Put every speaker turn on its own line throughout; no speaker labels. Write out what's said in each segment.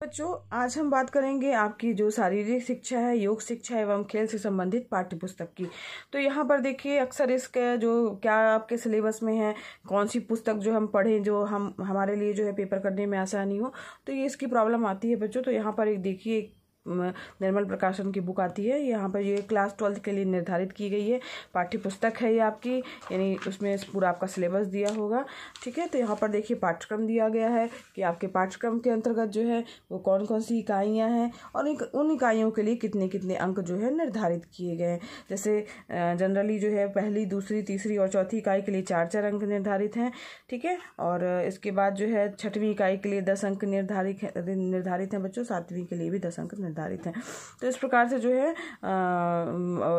बच्चों, आज हम बात करेंगे आपकी जो शारीरिक शिक्षा है, योग शिक्षा एवं खेल से संबंधित पाठ्य पुस्तक की। तो यहाँ पर देखिए, अक्सर इसका जो क्या आपके सिलेबस में है, कौन सी पुस्तक जो हम पढ़ें जो हमारे लिए जो है पेपर करने में आसानी हो, तो ये इसकी प्रॉब्लम आती है बच्चों। तो यहाँ पर एक देखिए निर्मल प्रकाशन की बुक आती है। यहाँ पर ये क्लास 12 के लिए निर्धारित की गई है पाठ्य पुस्तक है ये आपकी, यानी उसमें पूरा आपका सिलेबस दिया होगा। ठीक है, तो यहाँ पर देखिए पाठ्यक्रम दिया गया है कि आपके पाठ्यक्रम के अंतर्गत जो है वो कौन कौन सी इकाइयाँ हैं और उन इकाइयों के लिए कितने कितने अंक जो है निर्धारित किए गए हैं। जैसे जनरली जो है पहली, दूसरी, तीसरी और चौथी इकाई के लिए 4-4 अंक निर्धारित हैं। ठीक है, और इसके बाद जो है 6वीं इकाई के लिए 10 अंक निर्धारित हैं बच्चों, 7वीं के लिए भी 10 अंक निर्धारित हैं। तो इस प्रकार से जो है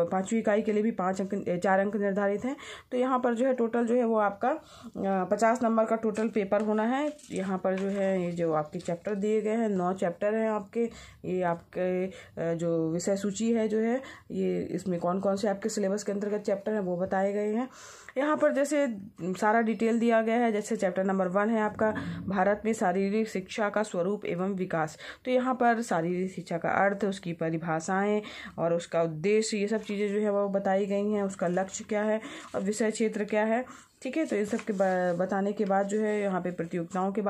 5वीं इकाई के लिए भी 4 अंक निर्धारित हैं। तो यहाँ पर जो है टोटल जो है वो आपका 50 नंबर का टोटल पेपर होना है। यहाँ पर जो है ये जो आपके चैप्टर दिए गए हैं, 9 चैप्टर हैं आपके। ये आपके जो विषय सूची है जो है ये, इसमें कौन कौन से आपके सिलेबस के अंतर्गत चैप्टर हैं वो बताए गए हैं। यहाँ पर जैसे सारा डिटेल दिया गया है। जैसे चैप्टर नंबर 1 है आपका भारत में शारीरिक शिक्षा का स्वरूप एवं विकास। तो यहाँ पर शारीरिक शिक्षा का अर्थ, उसकी परिभाषाएं और उसका उद्देश्य, ये सब चीज़ें जो है वो बताई गई हैं। उसका लक्ष्य क्या है और विषय क्षेत्र क्या है। ठीक है, तो इन सब के बताने के बाद जो है यहाँ पे प्रतियोगिताओं के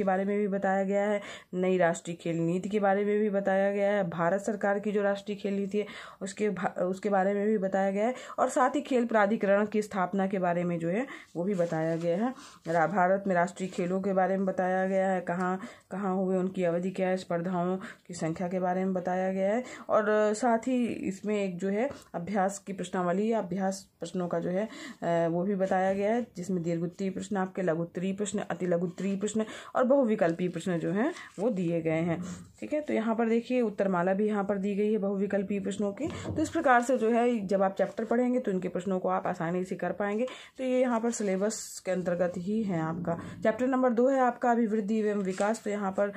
बारे में भी बताया गया है। नई राष्ट्रीय खेल नीति के बारे में भी बताया गया है। भारत सरकार की जो राष्ट्रीय खेल नीति है उसके बारे में भी बताया गया है। और साथ ही खेल प्राधिकरण की स्थापना के बारे में जो है वो भी बताया गया है। भारत में राष्ट्रीय खेलों के बारे में बताया गया है, कहाँ कहाँ हुए, उनकी अवधि क्या है, स्पर्धाओं की संख्या के बारे में बताया गया है। और साथ ही इसमें एक जो है अभ्यास की प्रश्नावली या अभ्यास प्रश्नों का जो है वो भी बताया गया है, जिसमें दीर्घोत्तरीय प्रश्न, आपके लघुत्तरीय प्रश्न, अति लघुत्तरीय प्रश्न और बहुविकल्पीय प्रश्न जो हैं वो दिए गए हैं। ठीक है, तो यहाँ पर देखिए उत्तरमाला भी यहाँ पर दी गई है बहुविकल्पीय प्रश्नों की। तो इस प्रकार से जो है जब आप चैप्टर पढ़ेंगे तो इनके प्रश्नों को आप आसानी से कर पाएंगे। तो ये यहाँ पर सिलेबस के अंतर्गत ही है आपका। चैप्टर नंबर 2 है आपका अभिवृद्धि एवं विकास। तो यहाँ पर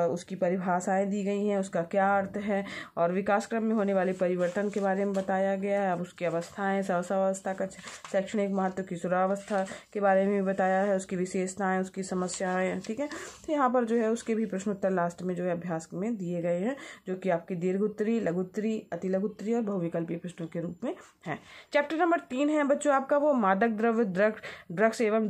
उसकी परिभाषाएं दी गई हैं, उसका क्या अर्थ है और विकास क्रम में होने वाले परिवर्तन के बारे में बताया गया है। अब उसकी अवस्थाएं, सहसावस्था का शैक्षणिक महत्व, किशोरावस्था के बारे में भी बताया है, उसकी विशेषताएं, उसकी समस्याएं। ठीक है, तो यहाँ पर जो है उसके भी प्रश्न उत्तर लास्ट में जो है अभ्यास में दिए गए हैं, जो कि आपके दीर्घोत्तरीय, लघुत्तरीय, अति लघुत्तरीय और बहुविकल्पीय प्रश्नों के रूप में है। चैप्टर नंबर 3 है बच्चों आपका वो मादक द्रव्य, ड्रग्स एवं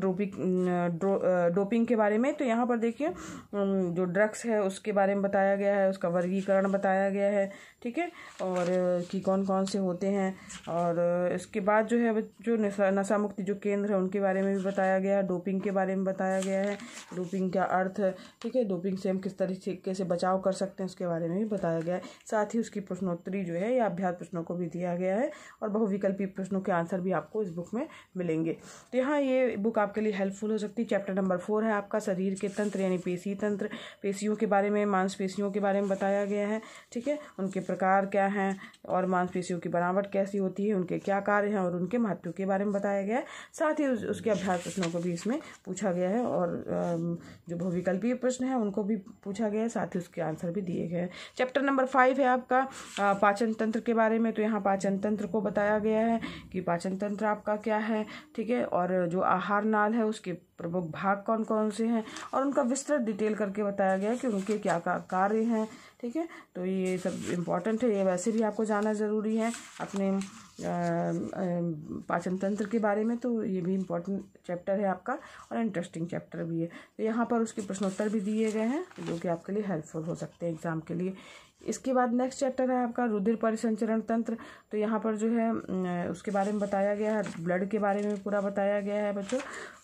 डोपिंग के बारे में। तो यहाँ पर देखिए जो ड्रग्स है उसके बारे में बताया गया है, उसका वर्गीकरण बताया गया है। ठीक है, और कि कौन कौन से होते हैं। और इसके बाद जो है जो नशा मुक्ति जो केंद्र है उनके बारे में भी बताया गया है। डोपिंग के बारे में बताया गया है, डोपिंग का अर्थ। ठीक है, डोपिंग से हम किस तरीके से बचाव कर सकते हैं उसके बारे में भी बताया गया है। साथ ही उसकी प्रश्नोत्तरी जो है या अभ्यास प्रश्नों को भी दिया गया है और बहुविकल्पीय प्रश्नों के आंसर भी आपको इस बुक में मिलेंगे। तो यहाँ ये बुक आपके लिए हेल्पफुल हो सकती है। चैप्टर नंबर 4 है आपका शरीर के तंत्र यानी पेशी तंत्र। पेशियों के बारे में, मांसपेशियों के बारे में बताया गया है। ठीक है, उनके प्रकार क्या हैं और मांसपेशियों की बनावट कैसी होती है, उनके क्या कार्य हैं और उनके महत्व के बारे में बताया गया है। साथ ही उसके अभ्यास प्रश्नों को भी इसमें पूछा गया है और जो बहुविकल्पीय प्रश्न है उनको भी पूछा गया है, साथ ही उसके आंसर भी दिए गए हैं। चैप्टर नंबर 5 है आपका पाचन तंत्र के बारे में। तो यहाँ पाचन तंत्र को बताया गया है कि पाचन तंत्र आपका क्या है। ठीक है, और जो आहार नाल है उसके प्रमुख भाग कौन कौन से हैं और उनका विस्तृत डिटेल करके बताया गया है कि उनके क्या कार्य हैं। ठीक है, तो ये सब इम्पॉर्टेंट है, ये वैसे भी आपको जानना ज़रूरी है अपने पाचन तंत्र के बारे में। तो ये भी इम्पॉर्टेंट चैप्टर है आपका और इंटरेस्टिंग चैप्टर भी है। तो यहाँ पर उसके प्रश्नोत्तर भी दिए गए हैं जो कि आपके लिए हेल्पफुल हो सकते हैं एग्जाम के लिए। इसके बाद नेक्स्ट चैप्टर है आपका रुधिर परिसंचरण तंत्र। तो यहाँ पर जो है उसके बारे में बताया गया है, ब्लड के बारे में पूरा बताया गया है बच्चों।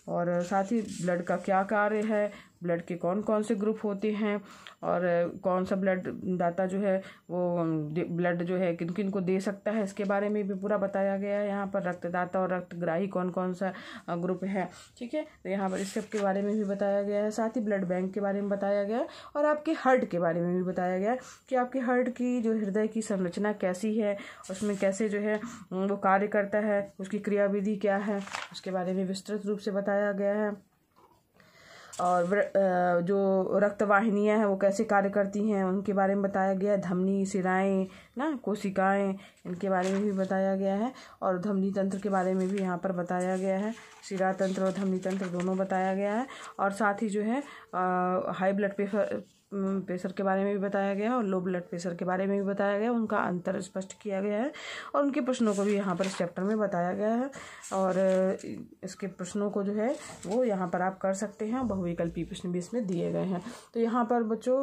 और साथ ही ब्लड का क्या कार्य है, ब्लड के कौन कौन से ग्रुप होते हैं और कौन सा ब्लड दाता जो है वो ब्लड जो है किन किन को दे सकता है, इसके बारे में भी पूरा बताया गया है। यहाँ पर रक्तदाता और रक्तग्राही कौन कौन सा ग्रुप है। ठीक है, तो यहाँ पर इस सब के बारे में भी बताया गया है। साथ ही ब्लड बैंक के बारे में बताया गया है और आपके हार्ट के बारे में भी बताया गया है कि आपके हार्ट की जो हृदय की संरचना कैसी है, उसमें कैसे जो है वो कार्य करता है, उसकी क्रियाविधि क्या है, उसके बारे में विस्तृत रूप से बताया गया है। और जो रक्तवाहिनियाँ हैं वो कैसे कार्य करती हैं उनके बारे में बताया गया है। धमनी, शिराएँ ना, कोशिकाएं, इनके बारे में भी बताया गया है। और धमनी तंत्र के बारे में भी यहाँ पर बताया गया है। शिरा तंत्र और धमनी तंत्र दोनों बताया गया है। और साथ ही जो है हाई ब्लड प्रेशर के बारे में भी बताया गया है और लो ब्लड प्रेशर के बारे में भी बताया गया है। उनका अंतर स्पष्ट किया गया है और उनके प्रश्नों को भी यहाँ पर इस चैप्टर में बताया गया है और इसके प्रश्नों को जो है वो यहाँ पर आप कर सकते हैं। बहुविकल्पी प्रश्न भी इसमें दिए गए हैं। तो यहाँ पर बच्चों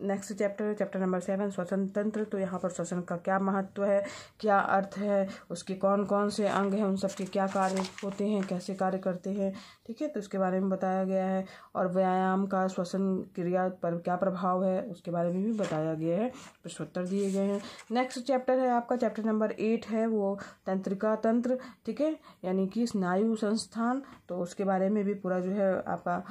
नेक्स्ट चैप्टर नंबर 7 श्वसन तंत्र। तो यहाँ पर श्वसन का क्या महत्व है, क्या अर्थ है, उसके कौन कौन से अंग हैं, उन सब के क्या कार्य होते हैं, कैसे कार्य करते हैं, ठीक है, तो उसके बारे में बताया गया है। और व्यायाम का श्वसन क्रिया पर क्या प्रभाव है उसके बारे में भी बताया गया है, प्रश्नोत्तर दिए गए हैं। नेक्स्ट चैप्टर है आपका चैप्टर नंबर 8 है वो तंत्रिका तंत्र, ठीक है, यानी कि स्नायु संस्थान। तो उसके बारे में भी पूरा जो है आपका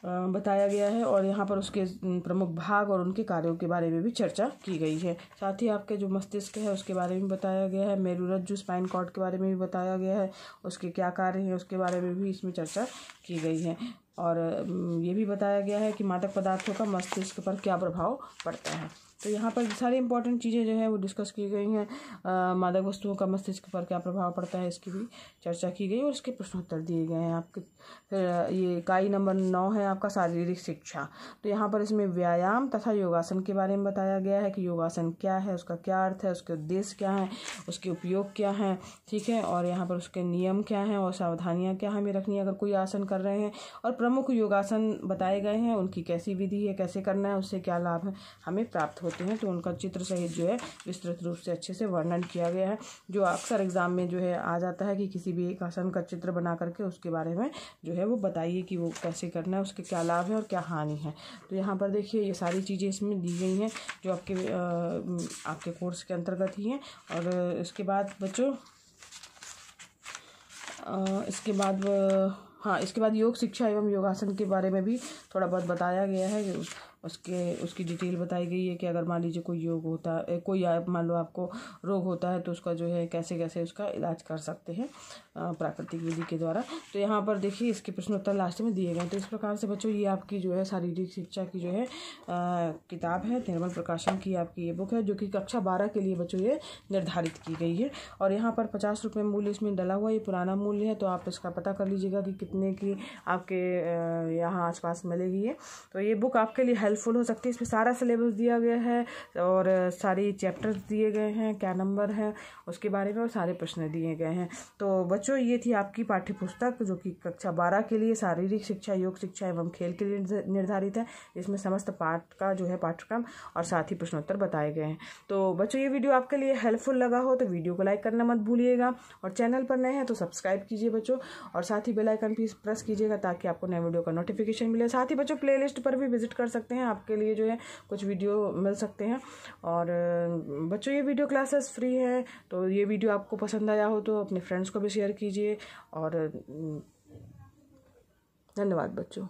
बताया गया है और यहाँ पर उसके प्रमुख भाग और उनके कार्यों के बारे में भी चर्चा की गई है। साथ ही आपके जो मस्तिष्क है उसके बारे में बताया गया है। मेरुरज्जु स्पाइन कॉर्ड के बारे में भी बताया गया है, उसके क्या कार्य हैं उसके बारे में भी इसमें चर्चा की गई है। और ये भी बताया गया है कि मादक पदार्थों का मस्तिष्क पर क्या प्रभाव पड़ता है। तो यहाँ पर सारी इंपॉर्टेंट चीज़ें जो है वो डिस्कस की गई हैं। मादक वस्तुओं का मस्तिष्क पर क्या प्रभाव पड़ता है इसकी भी चर्चा की गई और इसके प्रश्नोत्तर दिए गए हैं आपके। फिर ये इकाई नंबर 9 है आपका शारीरिक शिक्षा। तो यहाँ पर इसमें व्यायाम तथा योगासन के बारे में बताया गया है कि योगासन क्या है, उसका क्या अर्थ है, उसके उद्देश्य क्या है, उसके उपयोग क्या हैं, ठीक है, और यहाँ पर उसके नियम क्या हैं और सावधानियाँ क्या हमें रखनी है अगर कोई आसन कर रहे हैं। और प्रमुख योगासन बताए गए हैं, उनकी कैसी विधि है, कैसे करना है, उससे क्या लाभ है हमें प्राप्त होते हैं। तो उनका चित्र सहित जो है विस्तृत रूप से अच्छे से वर्णन किया गया है, जो अक्सर एग्जाम में जो है आ जाता है कि किसी भी एक आसन का चित्र बना करके उसके बारे में जो है वो बताइए कि वो कैसे करना है, उसके क्या लाभ है और क्या हानि है। तो यहाँ पर देखिए ये सारी चीज़ें इसमें दी गई हैं जो आपके कोर्स के अंतर्गत ही हैं। और इसके बाद बच्चों इसके बाद योग शिक्षा एवं योगासन के बारे में भी थोड़ा बहुत बताया गया है। उसकी डिटेल बताई गई है कि अगर मान लीजिए कोई योग होता है, कोई मान लो आपको रोग होता है तो उसका जो है कैसे कैसे उसका इलाज कर सकते हैं प्राकृतिक विधि के द्वारा। तो यहाँ पर देखिए इसके प्रश्नोत्तर लास्ट में दिए गए। तो इस प्रकार से बच्चों ये आपकी जो है शारीरिक शिक्षा की जो है किताब है, निर्मल प्रकाशन की आपकी ये बुक है जो कि कक्षा 12 के लिए बच्चों ये निर्धारित की गई है। और यहाँ पर 50 रुपये मूल्य इसमें डला हुआ, ये पुराना मूल्य है, तो आप इसका पता कर लीजिएगा कि कितने की आपके यहाँ आसपास मिलेगी ये। तो ये बुक आपके लिए हेल्पफुल हो सकती है। इसमें सारा सिलेबस दिया गया है और सारी चैप्टर्स दिए गए हैं, क्या नंबर है उसके बारे में और सारे प्रश्न दिए गए हैं। तो बच्चों ये थी आपकी पाठ्य पुस्तक जो कि कक्षा 12 के लिए शारीरिक शिक्षा, योग शिक्षा एवं खेल के लिए निर्धारित है। इसमें समस्त पाठ का जो है पाठ्यक्रम और साथ ही प्रश्नोत्तर बताए गए हैं। तो बच्चों ये वीडियो आपके लिए हेल्पफुल लगा हो तो वीडियो को लाइक करना मत भूलिएगा और चैनल पर नए हैं तो सब्सक्राइब कीजिए बच्चों और साथ ही बेल आइकन भी प्रेस कीजिएगा ताकि आपको नए वीडियो का नोटिफिकेशन मिले। साथ ही बच्चों प्लेलिस्ट पर भी विजिट कर सकते हैं, आपके लिए जो है कुछ वीडियो मिल सकते हैं। और बच्चों ये वीडियो क्लासेस फ्री है, तो ये वीडियो आपको पसंद आया हो तो अपने फ्रेंड्स को भी शेयर कीजिए। और धन्यवाद बच्चों।